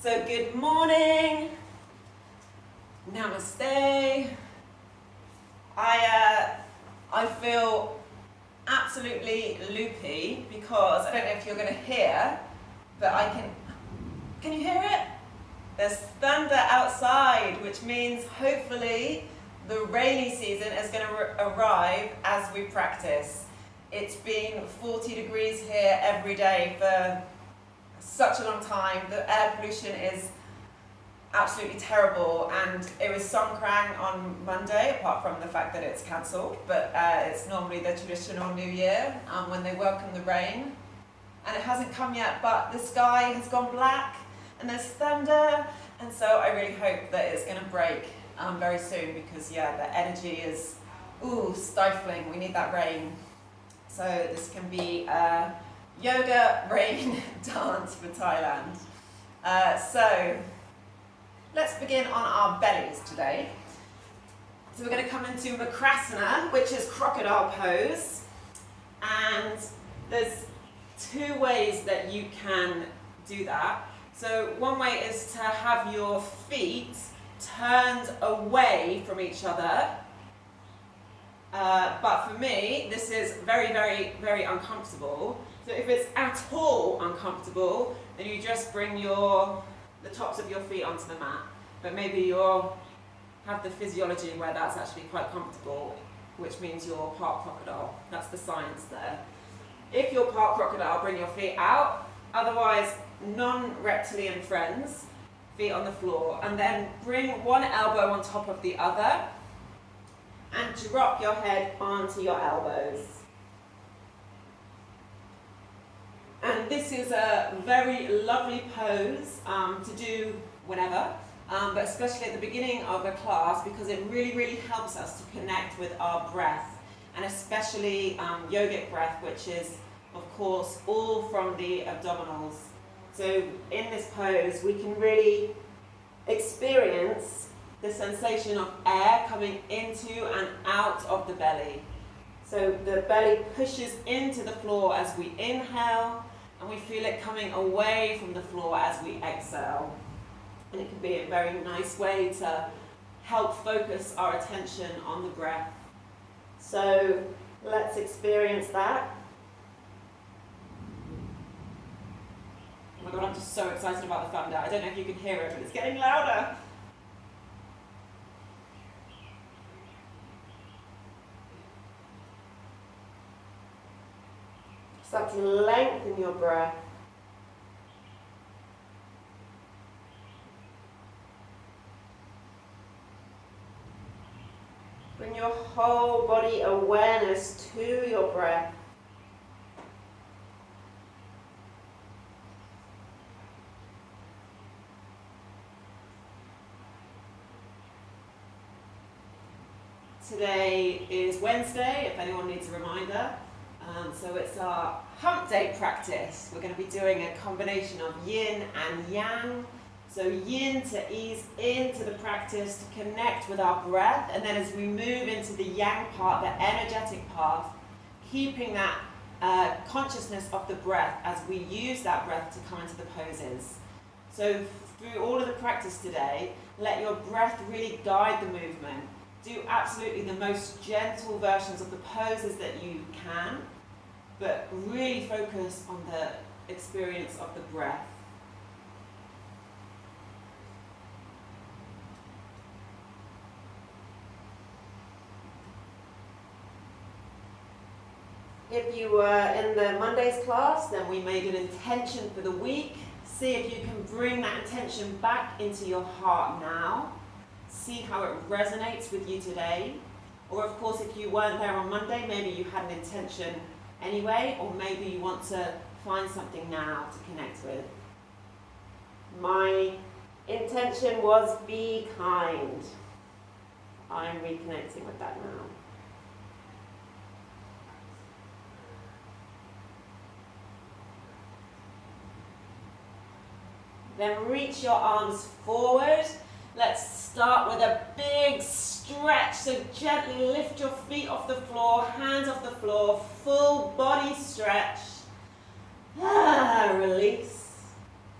So good morning, namaste. I feel absolutely loopy because I don't know if you're going to hear, but can you hear it? There's thunder outside, which means hopefully the rainy season is going to arrive as we practice. It's been 40 degrees here every day for such a long time. The air pollution is absolutely terrible, and it was Songkran on Monday, apart from the fact that it's cancelled, but it's normally the traditional New Year when they welcome the rain, and it hasn't come yet, but the sky has gone black and there's thunder, and so I really hope that it's going to break very soon, because the energy is stifling. We need that rain. So this can be yoga rain dance for Thailand. So let's begin on our bellies today. So we're going to come into Makrasana, which is crocodile pose. And there's two ways that you can do that. So one way is to have your feet turned away from each other. But for me, this is very, very, very uncomfortable. So if it's at all uncomfortable, then you just bring the tops of your feet onto the mat. But maybe you'll have the physiology where that's actually quite comfortable, which means you're part crocodile. That's the science there. If you're part crocodile, bring your feet out. Otherwise, non-reptilian friends, feet on the floor. And then bring one elbow on top of the other and drop your head onto your elbows. And this is a very lovely pose to do whenever, but especially at the beginning of a class, because it really, really helps us to connect with our breath, and especially yogic breath, which is, of course, all from the abdominals. So in this pose, we can really experience the sensation of air coming into and out of the belly. So the belly pushes into the floor as we inhale, and we feel it coming away from the floor as we exhale. And it can be a very nice way to help focus our attention on the breath. So let's experience that. Oh my God, I'm just so excited about the thunder. I don't know if you can hear it, but it's getting louder. Start to lengthen your breath. Bring your whole body awareness to your breath. Today is Wednesday, if anyone needs a reminder. So it's our hump day practice. We're going to be doing a combination of yin and yang. So yin to ease into the practice, to connect with our breath, and then as we move into the yang part, the energetic part, keeping that consciousness of the breath as we use that breath to come into the poses. So through all of the practice today, let your breath really guide the movement. Do absolutely the most gentle versions of the poses that you can, but really focus on the experience of the breath. If you were in the Mondays class, then we made an intention for the week. See if you can bring that intention back into your heart now. See how it resonates with you today. Or of course, if you weren't there on Monday, maybe you had an intention anyway, or maybe you want to find something now to connect with. My intention was be kind. I'm reconnecting with that now. Then reach your arms forward. Let's start with a big stretch. So gently lift your feet off the floor, hands off the floor, full body stretch. Release.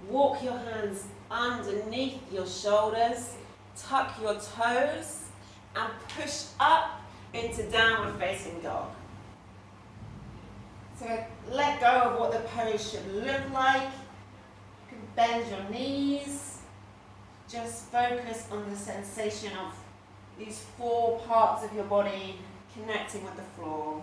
Walk your hands underneath your shoulders, tuck your toes, and push up into downward facing dog. So let go of what the pose should look like. You can bend your knees. Just focus on the sensation of these 4 parts of your body connecting with the floor.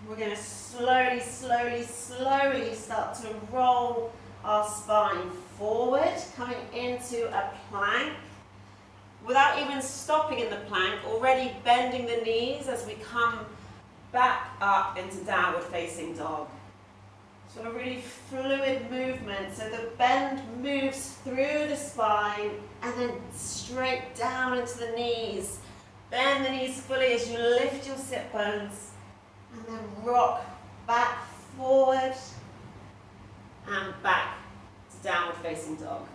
We're going to slowly, slowly, slowly start to roll our spine forward, coming into a plank. Without even stopping in the plank, already bending the knees as we come back up into downward facing dog. So a really fluid movement, so the bend moves through the spine and then straight down into the knees. Bend the knees fully as you lift your sit bones and then rock back forward and back to downward facing dog.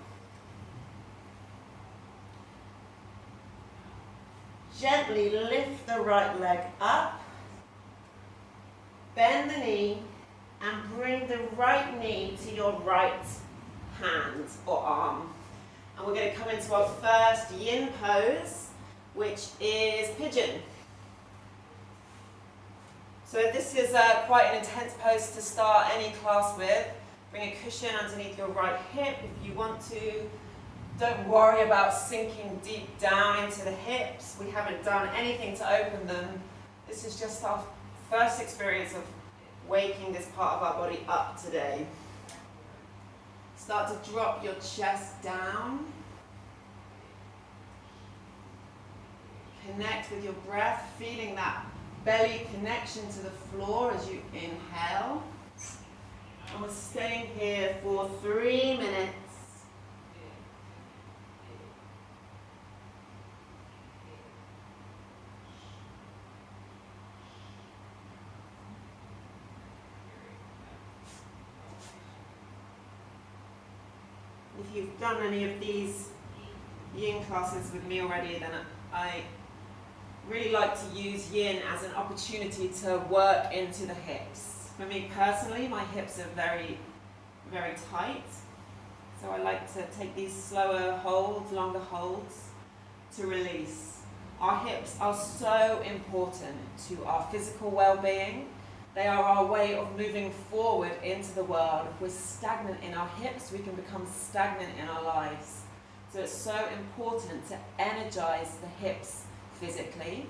Gently lift the right leg up, bend the knee, and bring the right knee to your right hand or arm. And we're going to come into our first yin pose, which is pigeon. So this is quite an intense pose to start any class with. Bring a cushion underneath your right hip if you want to. Don't worry about sinking deep down into the hips. We haven't done anything to open them. This is just our first experience of waking this part of our body up today. Start to drop your chest down. Connect with your breath, feeling that belly connection to the floor as you inhale. And we're staying here for 3 minutes. If you've done any of these yin classes with me already, then I really like to use yin as an opportunity to work into the hips. For me personally, my hips are very, very tight. So I like to take these slower holds, longer holds to release. Our hips are so important to our physical well-being. They are our way of moving forward into the world. If we're stagnant in our hips, we can become stagnant in our lives. So it's so important to energize the hips physically.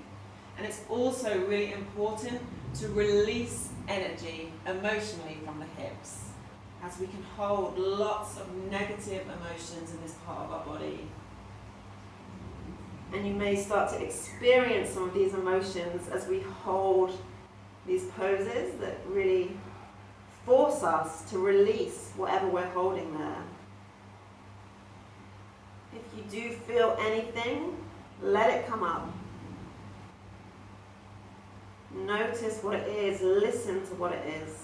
And it's also really important to release energy emotionally from the hips, as we can hold lots of negative emotions in this part of our body. And you may start to experience some of these emotions as we hold these poses that really force us to release whatever we're holding there. If you do feel anything, let it come up. Notice what it is, listen to what it is.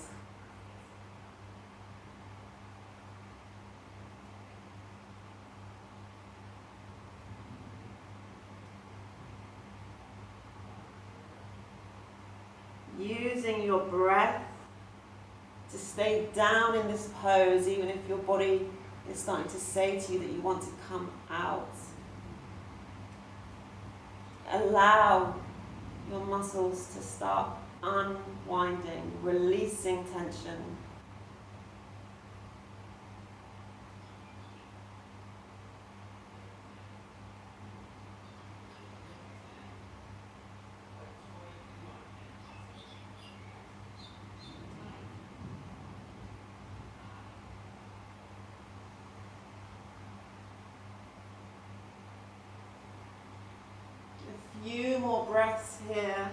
Using your breath to stay down in this pose, even if your body is starting to say to you that you want to come out. Allow your muscles to start unwinding, releasing tension. Few more breaths here.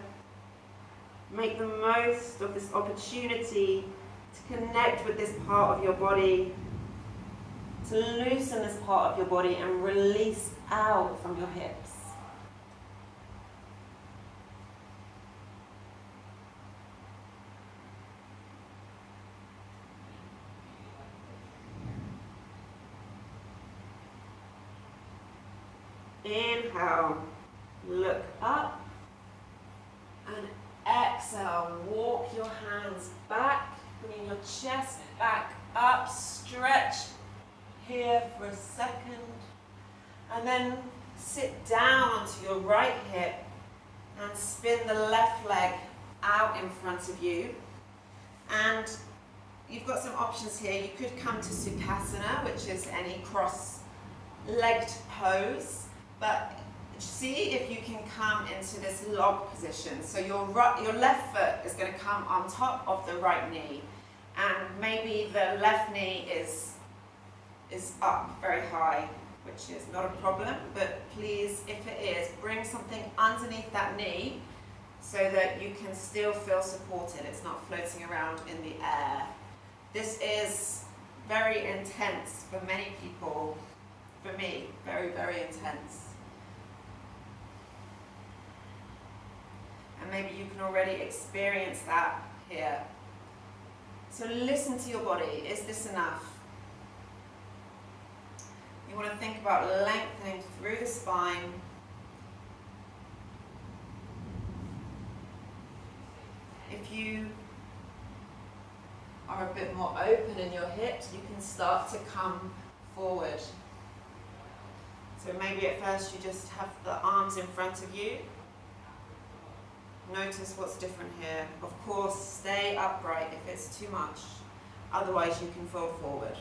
Make the most of this opportunity to connect with this part of your body, to loosen this part of your body and release out from your hips. Inhale. Look up and exhale. Walk your hands back, bringing Bring your chest back up, stretch here for a second, and then sit down onto your right hip and spin the left leg out in front of you. And you've got some options here. You could come to Sukhasana, which is any cross-legged pose, but see if you can come into this log position. So your left foot is going to come on top of the right knee, and maybe the left knee is up very high, which is not a problem, but please, if it is, bring something underneath that knee so that you can still feel supported. It's not floating around in the air. This is very intense for many people. For me, very, very intense. And maybe you can already experience that here. So listen to your body. Is this enough? You want to think about lengthening through the spine. If you are a bit more open in your hips, you can start to come forward. So maybe at first you just have the arms in front of you. Notice what's different here. Of course, stay upright if it's too much. Otherwise, you can fall forward.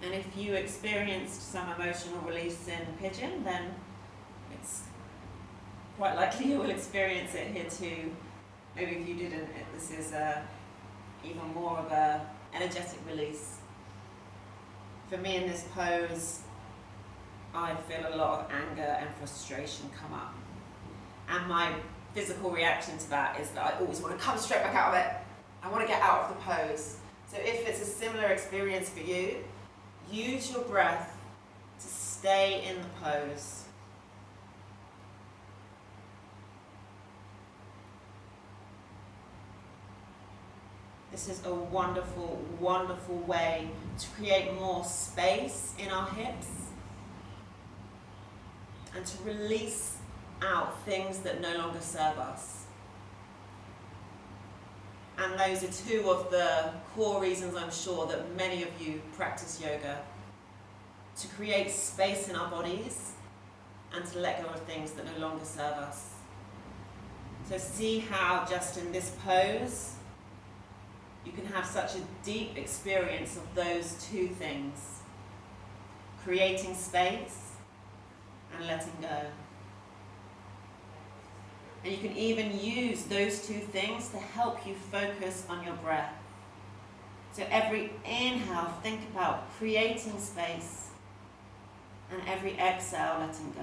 And if you experienced some emotional release in pigeon, then it's quite likely you will experience it here too. Maybe if you didn't, this is even more of an energetic release. For me in this pose, I feel a lot of anger and frustration come up. And my physical reaction to that is that I always want to come straight back out of it. I want to get out of the pose. So if it's a similar experience for you, use your breath to stay in the pose. This is a wonderful, wonderful way to create more space in our hips and to release out things that no longer serve us. And those are two of the core reasons, I'm sure, that many of you practice yoga. To create space in our bodies and to let go of things that no longer serve us. So see how just in this pose, you can have such a deep experience of those two things. Creating space and letting go. And you can even use those two things to help you focus on your breath. So every inhale, think about creating space, and every exhale, letting go.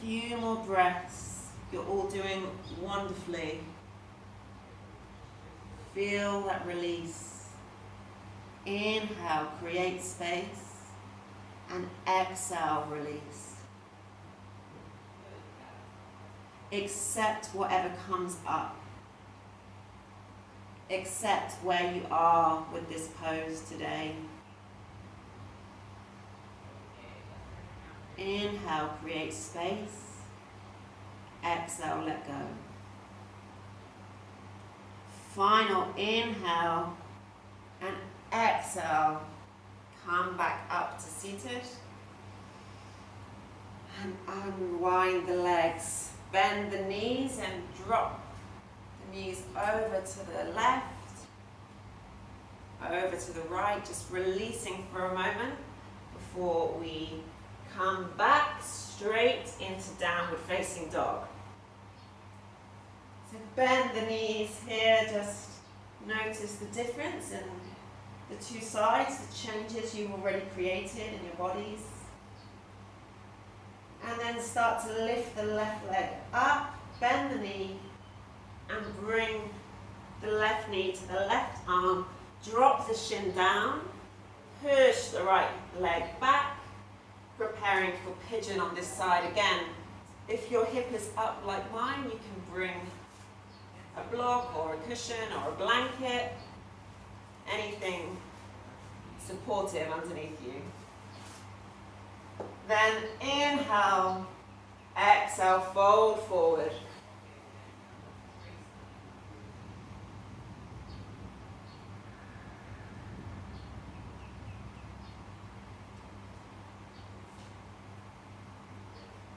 Few more breaths. You're all doing wonderfully. Feel that release. Inhale, create space, and exhale, release. Accept whatever comes up. Accept where you are with this pose today. Inhale, create space. Exhale, let go. Final inhale and exhale. Come back up to seated. And unwind the legs. Bend the knees and drop the knees over to the left, over to the right, just releasing for a moment before we come back straight into downward facing dog. So bend the knees here, just notice the difference in the two sides, the changes you've already created in your bodies. And then start to lift the left leg up, bend the knee, and bring the left knee to the left arm, drop the shin down, push the right leg back, preparing for pigeon on this side again. If your hip is up like mine, you can bring a block or a cushion or a blanket, anything supportive underneath you. Then inhale, exhale, fold forward.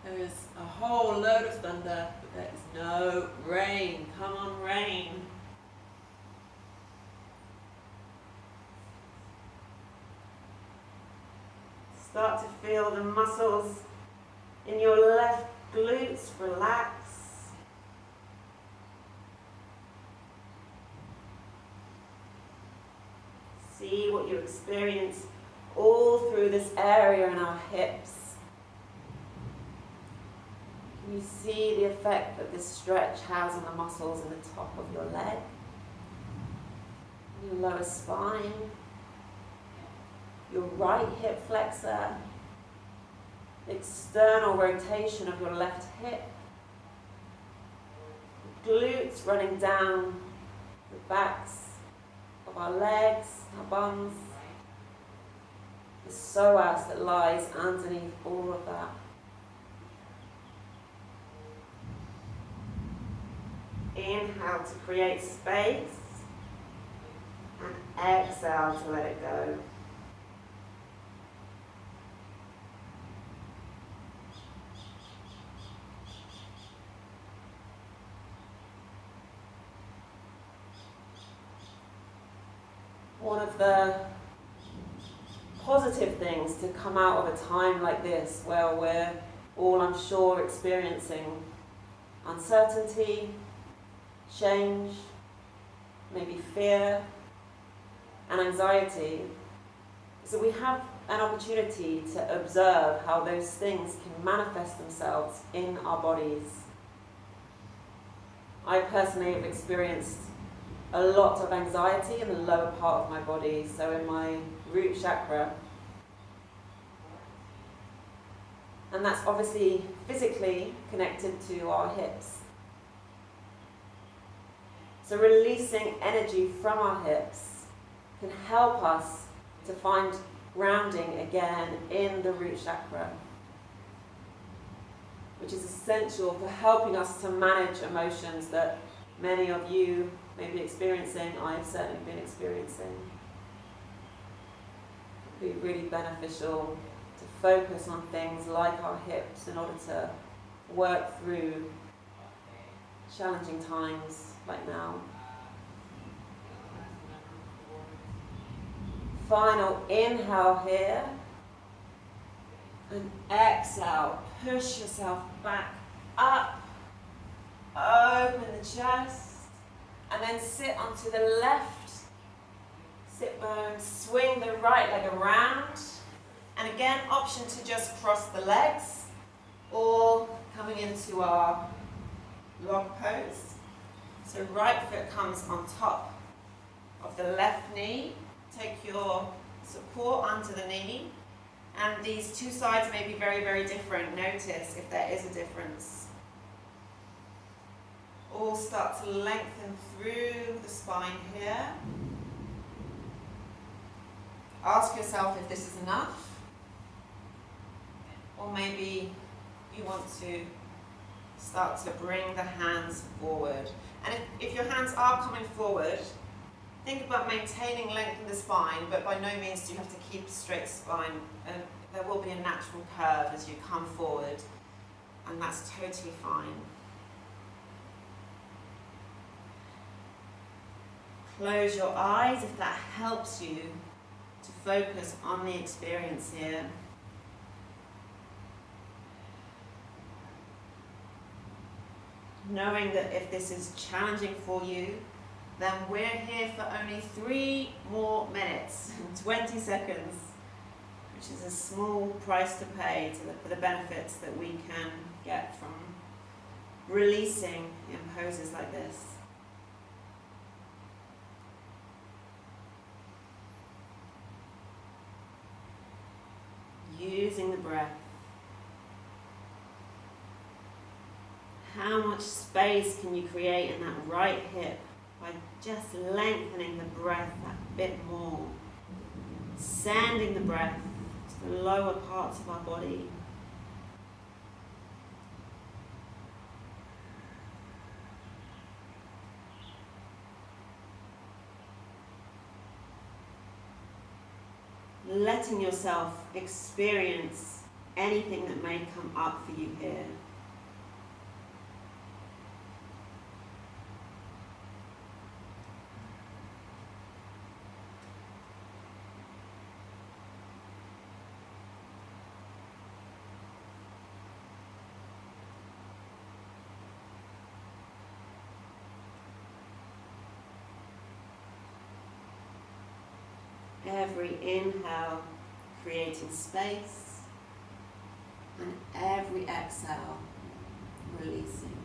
There is a whole load of thunder, but there is no rain. Come on, rain. Start to feel the muscles in your left glutes relax. See what you experience all through this area in our hips. Can you see the effect that this stretch has on the muscles in the top of your leg, your lower spine, your right hip flexor, the external rotation of your left hip, glutes running down the backs of our legs, our bums, the psoas that lies underneath all of that. Inhale to create space, and exhale to let it go. One of the positive things to come out of a time like this, where we're all, I'm sure, experiencing uncertainty, change, maybe fear and anxiety, so we have an opportunity to observe how those things can manifest themselves in our bodies. I personally have experienced a lot of anxiety in the lower part of my body, so in my root chakra. And that's obviously physically connected to our hips. So releasing energy from our hips can help us to find grounding again in the root chakra, which is essential for helping us to manage emotions that many of you may be experiencing. I have certainly been experiencing. It would be really beneficial to focus on things like our hips in order to work through challenging times like now. Final inhale here, and exhale, push yourself back up, open the chest, and then sit onto the left sit bone, swing the right leg around, and again, option to just cross the legs, or coming into our log pose. So right foot comes on top of the left knee. Take your support under the knee, and these two sides may be very, very different. Notice if there is a difference. All start to lengthen through the spine here. Ask yourself if this is enough, or maybe you want to start to bring the hands forward. And if your hands are coming forward, think about maintaining length in the spine, but by no means do you have to keep a straight spine. There will be a natural curve as you come forward, and that's totally fine. Close your eyes if that helps you to focus on the experience here. Knowing that if this is challenging for you, then we're here for only 3 more minutes, 20 seconds, which is a small price to pay for the benefits that we can get from releasing in poses like this. using the breath. How much space can you create in that right hip by just lengthening the breath that bit more? Sending the breath to the lower parts of our body. Letting yourself experience anything that may come up for you here. Every inhale, creating space, and every exhale, releasing.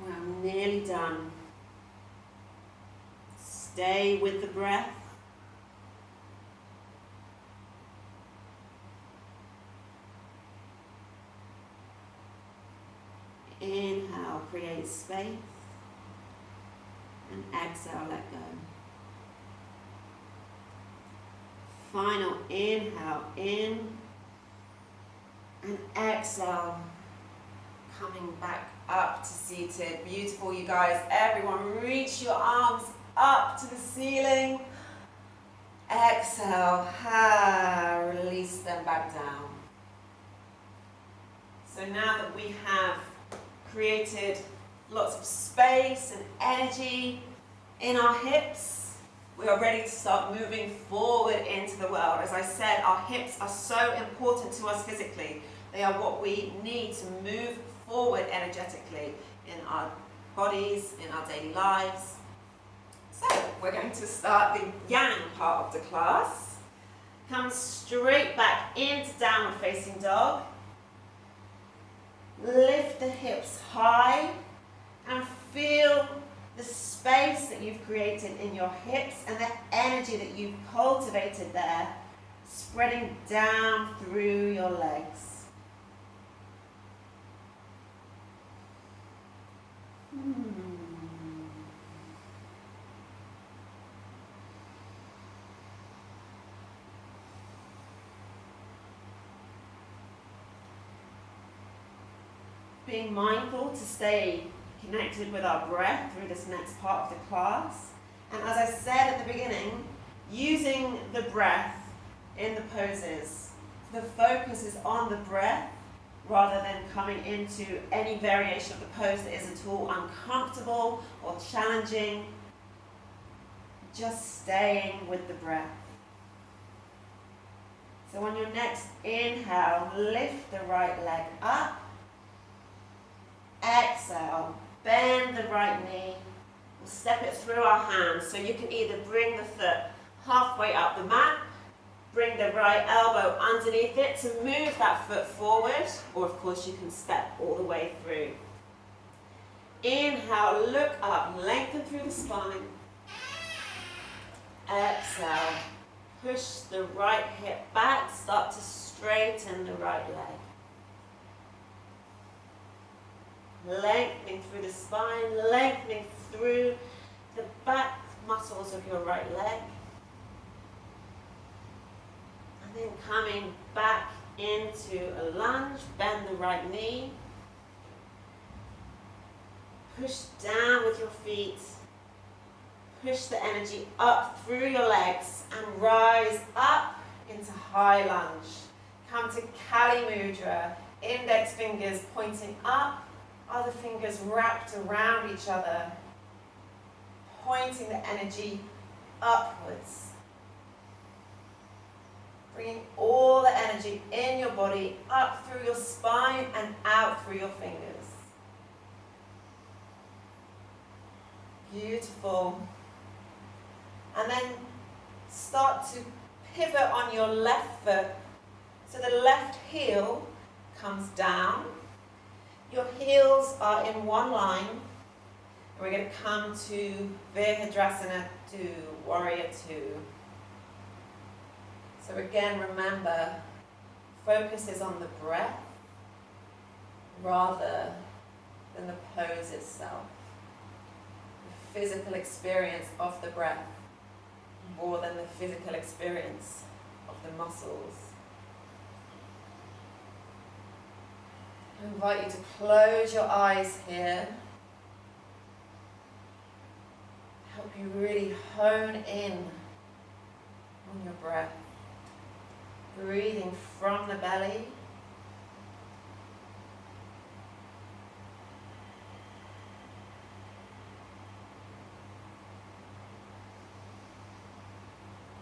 We're nearly done. Stay with the breath. Inhale, create space, and exhale, let go. Final inhale, in, and exhale, coming back up to seated. Beautiful, you guys. Everyone, reach your arms up to the ceiling. Exhale, release them back down. So now that we have created lots of space and energy in our hips, we are ready to start moving forward into the world. As I said, our hips are so important to us physically. They are what we need to move forward energetically in our bodies, in our daily lives. So we're going to start the Yang part of the class. Come straight back into downward facing dog. Lift the hips high and feel the space that you've created in your hips and the energy that you've cultivated there spreading down through your legs. Being mindful to stay connected with our breath through this next part of the class. And as I said at the beginning, using the breath in the poses. The focus is on the breath rather than coming into any variation of the pose that is at all uncomfortable or challenging. Just staying with the breath. So on your next inhale, lift the right leg up. Exhale, bend the right knee. We'll step it through our hands. So you can either bring the foot halfway up the mat, bring the right elbow underneath it to move that foot forward, or of course you can step all the way through. Inhale, look up, lengthen through the spine. Exhale, push the right hip back, start to straighten the right leg. Lengthening through the spine, lengthening through the back muscles of your right leg. And then coming back into a lunge, bend the right knee. Push down with your feet. Push the energy up through your legs and rise up into high lunge. Come to Kali Mudra, index fingers pointing up, other fingers wrapped around each other, pointing the energy upwards. Bringing all the energy in your body up through your spine and out through your fingers. Beautiful. And then start to pivot on your left foot. So the left heel comes down. Your heels are in one line. And we're going to come to Virabhadrasana to Warrior Two. So again, remember, focus is on the breath rather than the pose itself. The physical experience of the breath more than the physical experience of the muscles. I invite you to close your eyes here. Help you really hone in on your breath. Breathing from the belly.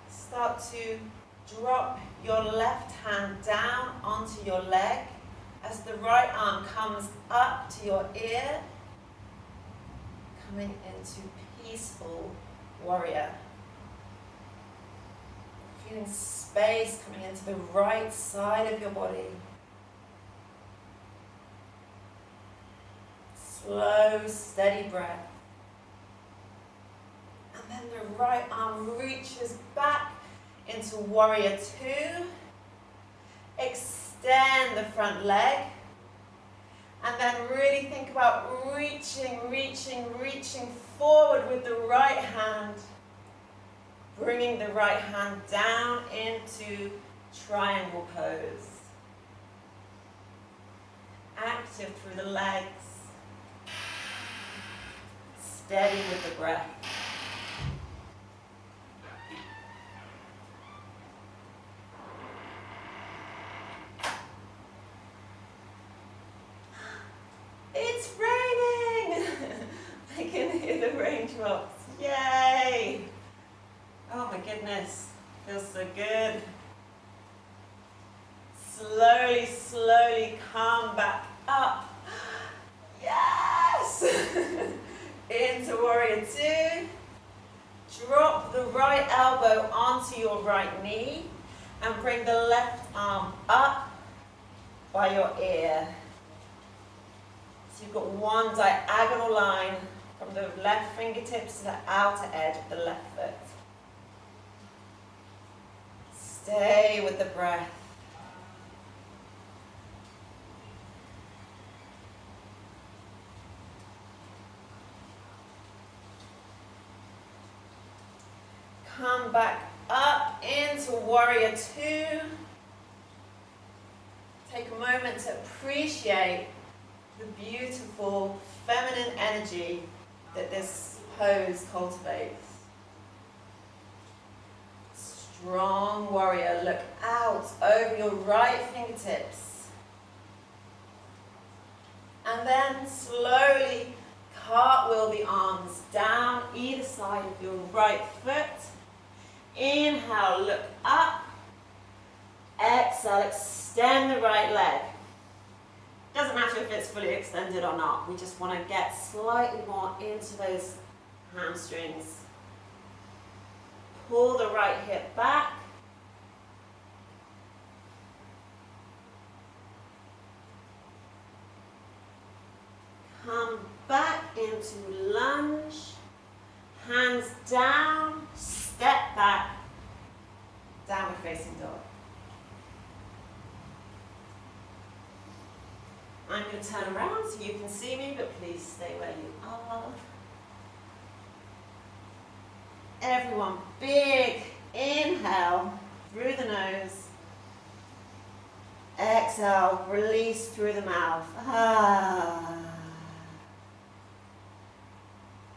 Start to drop your left hand down onto your leg as the right arm comes up to your ear, coming into peaceful warrior. Feeling space coming into the right side of your body. Slow, steady breath. And then the right arm reaches back into Warrior Two. Extend the front leg. And then really think about reaching forward with the right hand. Bringing the right hand down into triangle pose. Active through the legs. Steady with the breath. It's raining! I can hear the raindrops. Yay! Oh my goodness, feels so good. Slowly, slowly come back up. Yes! Into Warrior Two. Drop the right elbow onto your right knee and bring the left arm up by your ear. So you've got one diagonal line from the left fingertips to the outer edge of the left foot. Stay with the breath. Come back up into Warrior Two. Take a moment to appreciate the beautiful feminine energy that this pose cultivates. Strong warrior, look out over your right fingertips. And then slowly cartwheel the arms down either side of your right foot. Inhale, look up. Exhale, extend the right leg. Doesn't matter if it's fully extended or not. We just want to get slightly more into those hamstrings. Pull the right hip back. Come back into lunge. Hands down, step back. Downward facing dog. I'm going to turn around so you can see me, but please stay where you are. Everyone, big inhale through the nose. Exhale, release through the mouth.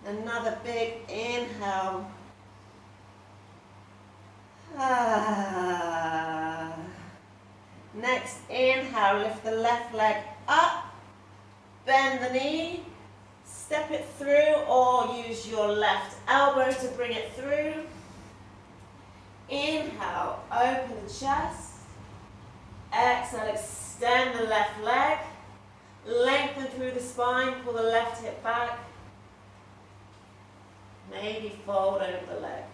Another big inhale. Next inhale, lift the left leg up, bend the knee, step it through or use your left elbow to bring it through. Inhale, open the chest. Exhale, extend the left leg. Lengthen through the spine, pull the left hip back. Maybe fold over the leg.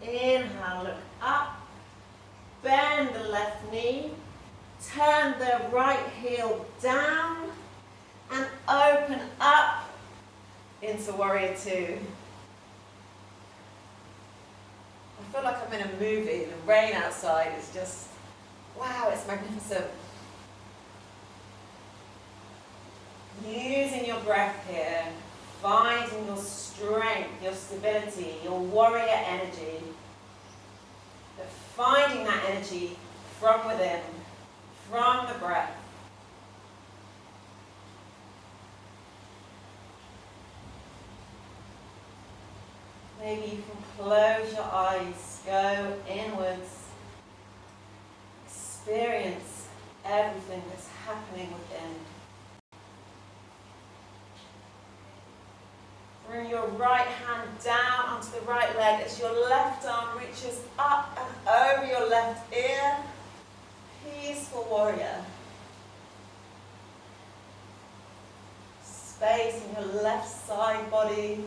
Inhale, look up. Bend the left knee. Turn the right heel down. And open up into Warrior Two. I feel like I'm in a movie. The rain outside is just, wow, it's magnificent. Using your breath here, finding your strength, your stability, your warrior energy. But finding that energy from within, from the breath. Maybe you can close your eyes, go inwards, experience everything that's happening within. Bring your right hand down onto the right leg as your left arm reaches up and over your left ear. Peaceful warrior. Space in your left side body.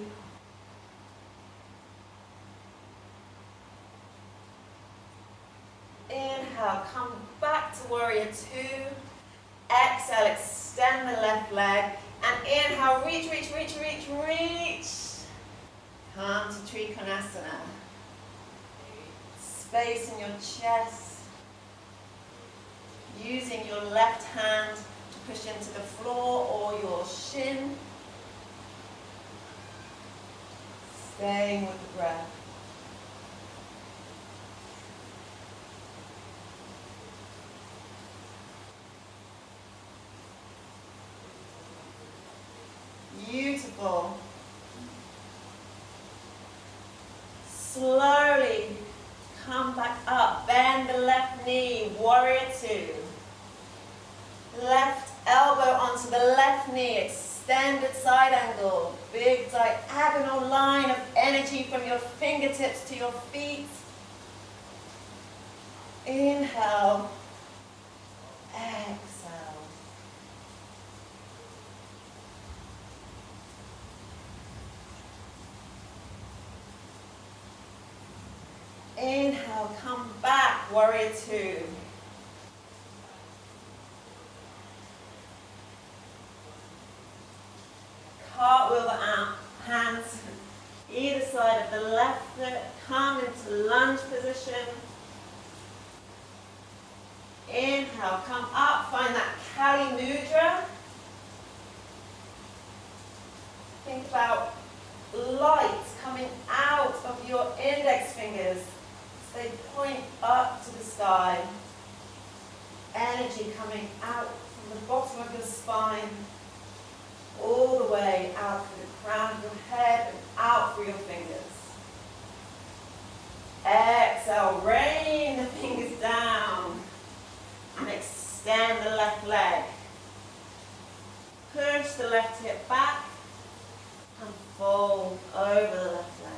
Inhale, come back to Warrior Two. Exhale, extend the left leg. And inhale, reach, reach, reach, reach, reach. Come to Trikonasana. Space in your chest. Using your left hand to push into the floor or your shin. Staying with the breath. Beautiful. Slowly come back up. Bend the left knee. Warrior Two. Left elbow onto the left knee. Extended side angle. Big diagonal line of energy from your fingertips to your feet. Inhale. Exhale. Inhale, come back, Warrior Two. Cartwheel the hands either side of the left foot. Come into lunge position. Inhale, come up, find that Kali Mudra. Think about light coming out of your index fingers. They point up to the sky. Energy coming out from the bottom of your spine, all the way out through the crown of your head and out through your fingers. Exhale, rain the fingers down and extend the left leg. Push the left hip back and fold over the left leg.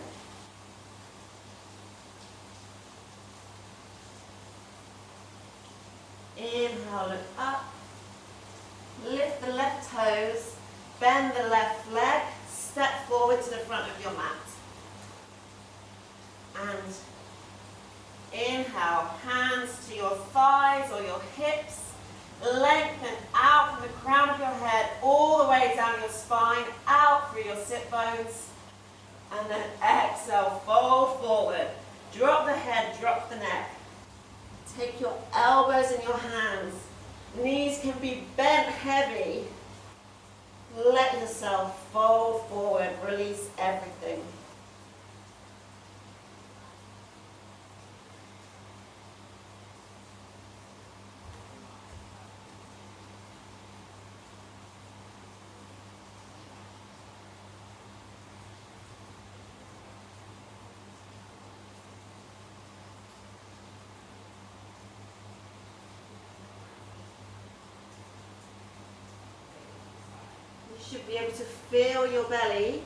Inhale, look up. Lift the left toes. Bend the left leg. Step forward to the front of your mat. And inhale, hands to your thighs or your hips. Lengthen out from the crown of your head all the way down your spine, out through your sit bones. And then exhale, fold forward. Drop the head, drop the neck. Take your elbows in your hands. Knees can be bent heavy. Let yourself fold forward, release everything. You should be able to feel your belly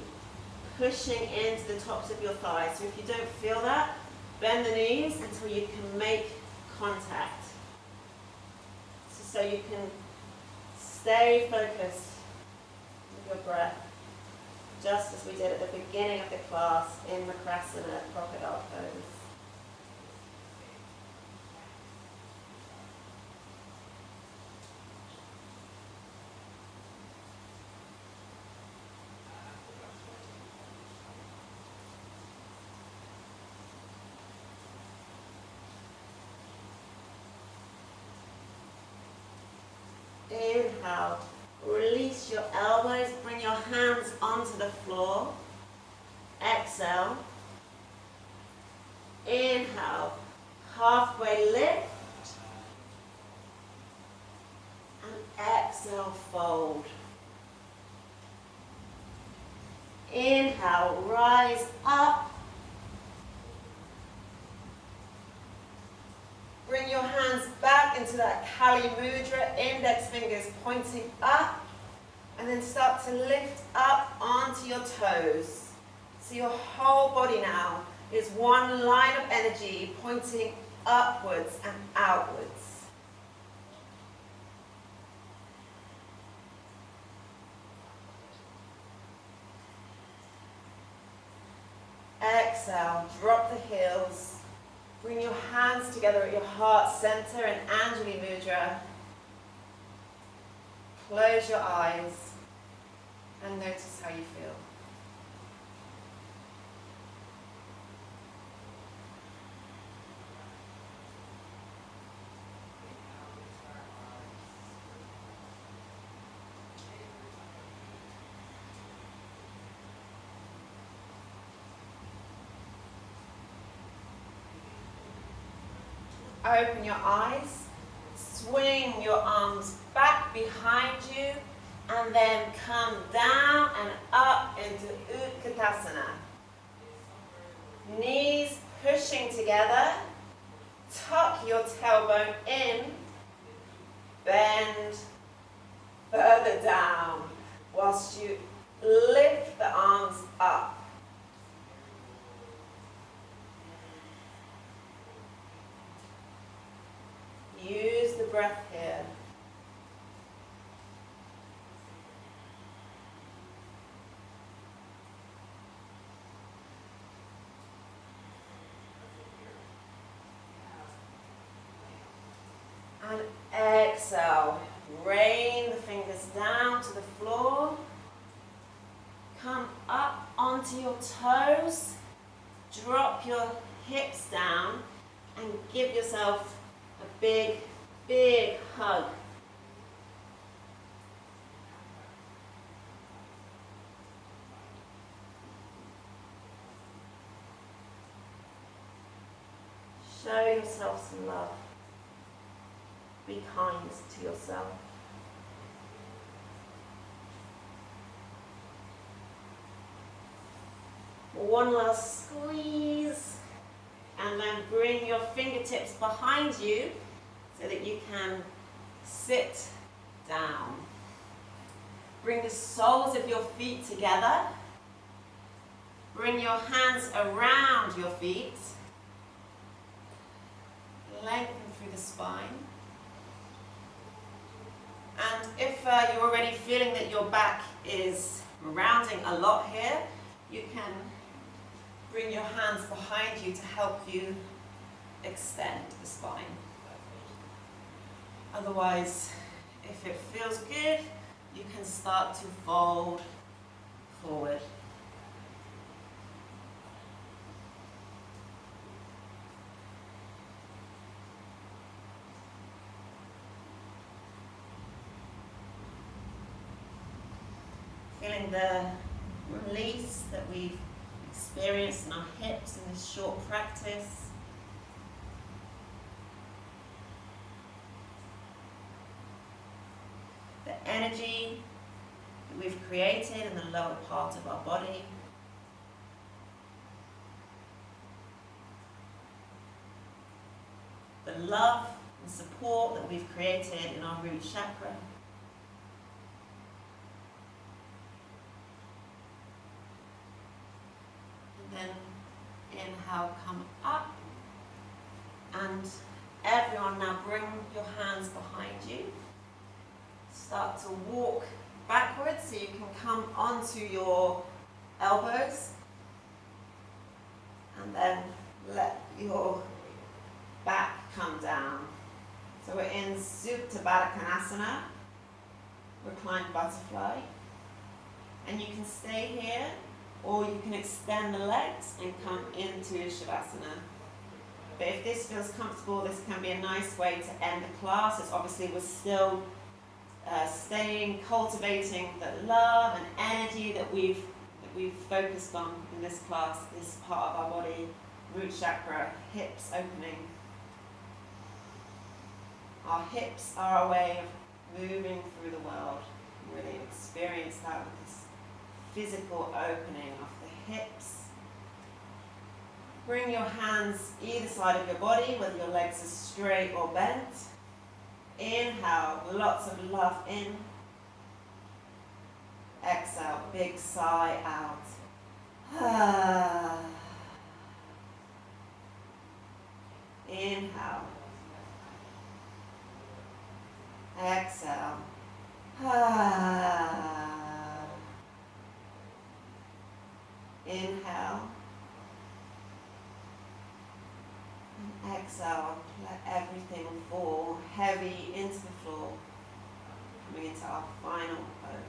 pushing into the tops of your thighs. So if you don't feel that, bend the knees until you can make contact. So you can stay focused with your breath, just as we did at the beginning of the class in Makrasana, crocodile pose. Inhale, release your elbows, bring your hands onto the floor. Exhale. Inhale, halfway lift. And exhale, fold. Inhale, rise up. Bring your hands back into that Kali Mudra, index fingers pointing up, and then start to lift up onto your toes. So your whole body now is one line of energy pointing upwards and outwards. Exhale, drop the heels. Bring your hands together at your heart center in Anjali Mudra. Close your eyes and notice how you feel. Open your eyes, swing your arms back behind you, and then come down and up into Utkatasana. Knees pushing together, tuck your tailbone in, bend further down whilst you lift the arms up. Use the breath here. And exhale. Rain the fingers down to the floor. Come up onto your toes. Drop your hips down and give yourself a big, big hug. Show yourself some love. Be kind to yourself. One last squeeze. And then bring your fingertips behind you so that you can sit down. Bring the soles of your feet together. Bring your hands around your feet. Lengthen through the spine. And if you're already feeling that your back is rounding a lot here, you can bring your hands behind you to help you extend the spine. Otherwise, if it feels good, you can start to fold forward. Feeling the release that we've experienced in our hips in this short practice. The energy that we've created in the lower part of our body. The love and support that we've created in our root chakra. Then inhale, come up, and everyone now bring your hands behind you. Start to walk backwards so you can come onto your elbows, and then let your back come down. So we're in Supta Baddha Konasana, reclined butterfly, and you can stay here. Or you can extend the legs and come into Shavasana. But if this feels comfortable, this can be a nice way to end the class. It's obviously we're still staying, cultivating the love and energy that we've focused on in this class, this part of our body, root chakra, hips opening. Our hips are our way of moving through the world. Really experience that with this physical opening of the hips. Bring your hands either side of your body, whether your legs are straight or bent. Inhale, lots of love in. Exhale, big sigh out. Inhale. Exhale. Inhale. And exhale, let everything fall heavy into the floor. Coming into our final pose.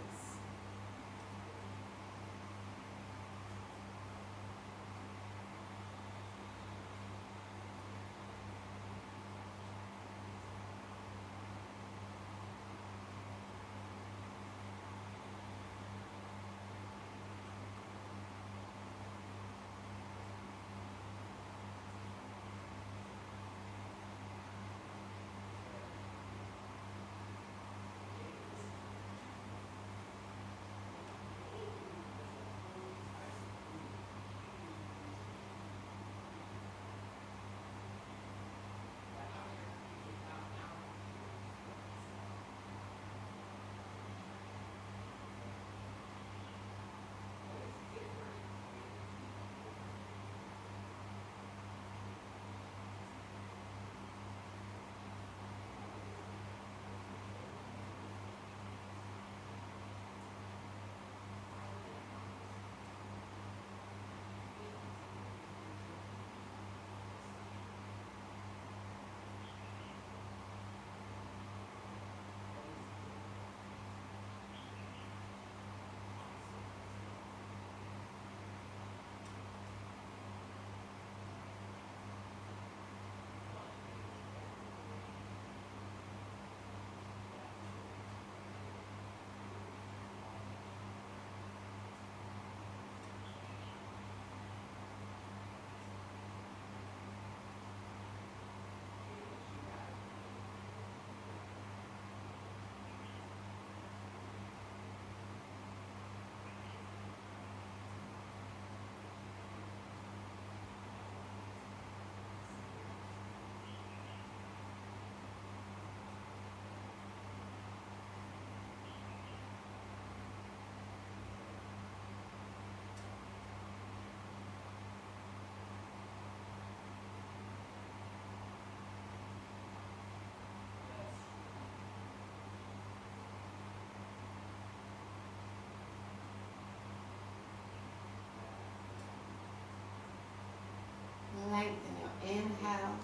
Lengthen your inhale.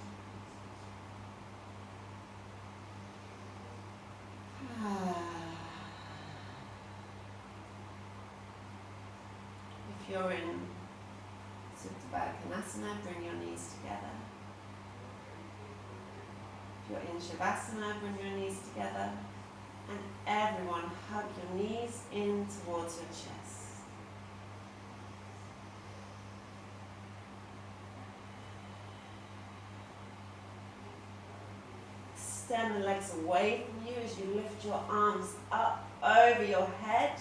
If you're in Supta Baddha, bring your knees together. If you're in Shavasana, bring your knees together. And everyone, hug your knees in towards your chest. Extend the legs away from you as you lift your arms up over your head.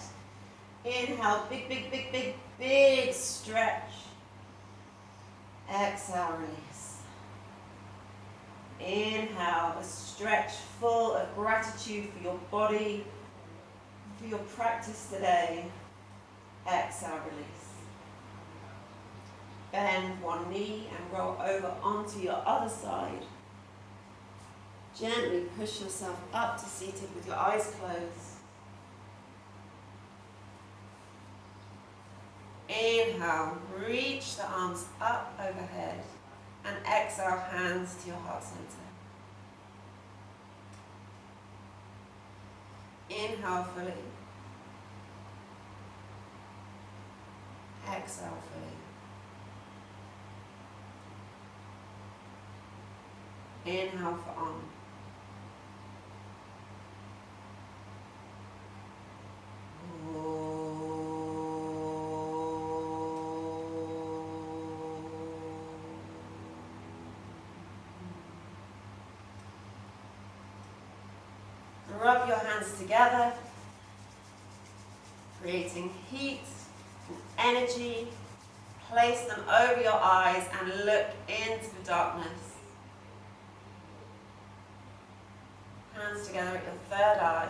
Inhale, big, big, big, big, big stretch. Exhale, release. Inhale, a stretch full of gratitude for your body, for your practice today. Exhale, release. Bend one knee and roll over onto your other side. Gently push yourself up to seated with your eyes closed. Inhale, reach the arms up overhead, and exhale, hands to your heart center. Inhale fully. Exhale fully. Inhale for on. rub your hands together, creating heat and energy. Place them over your eyes and look into the darkness. Hands together at your third eye.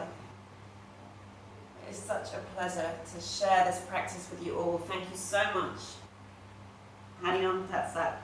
It is such a pleasure to share this practice with you all. Thank you so much. Hari Om Tat Sat.